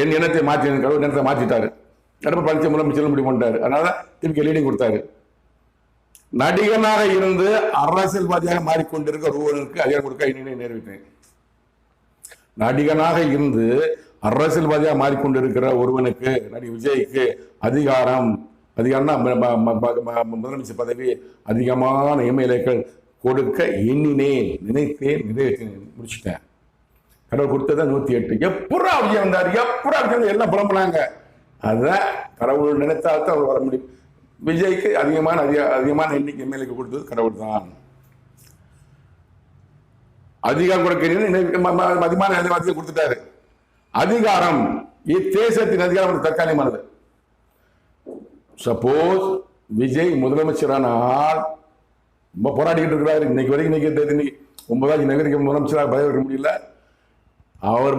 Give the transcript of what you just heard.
என் இனத்தை மாற்றி கடவுள் இனத்தை மாற்றிட்டாரு. எடப்பாடி பழனிசாமி முதலமைச்சர் முடிவு பண்ணிட்டாரு. அதனால திருப்பி லீடிங் கொடுத்தாரு. நடிகனாக இருந்து அரசியல்வாதியாக மாறிக்கொண்டிருக்க ஒருவனுக்கு அதிகாரம் கொடுக்க இன்னும் நிறைவேற்றேன். நடிகனாக இருந்து அரசியல்வாதியாக மாறிக்கொண்டிருக்கிற ஒருவனுக்கு, நடிகர் விஜய்க்கு அதிகாரம்னா முதலமைச்சர் பதவி, அதிகமான எம்எல்ஏக்கள் கொடுக்க எண்ணினேன், நினைத்தேன், நிறைவேற்றினேன், முடிச்சுட்டேன். கடவுள் கொடுத்ததான் 108. எப்படா விஜய் வந்தார், எப்படா விஜய் எல்லாம் புலம்புனாங்க. அதுதான் கடவுள் நினைத்தால்தான் அவர் வர முடியும். விஜய்க்கு அதிகமான எண்ணிக்கை எம்எல்ஏக்கு கொடுத்தது கடவுள் தான். அதிகாரம் கொடுக்க அதிகமான அதிகாரத்தை கொடுத்துட்டாரு. அதிகாரம் இத்தேசத்தின் அதிகாரம் தற்காலிகமானது. சப்போஸ் விஜய் முதலமைச்சரானால் ரொம்ப போராடிக்கிட்டு இருக்கிறாரு. இன்னைக்கு வரைக்கும் 9 நகருக்கு முதலமைச்சராக பதவி வைக்க முடியல. அவர்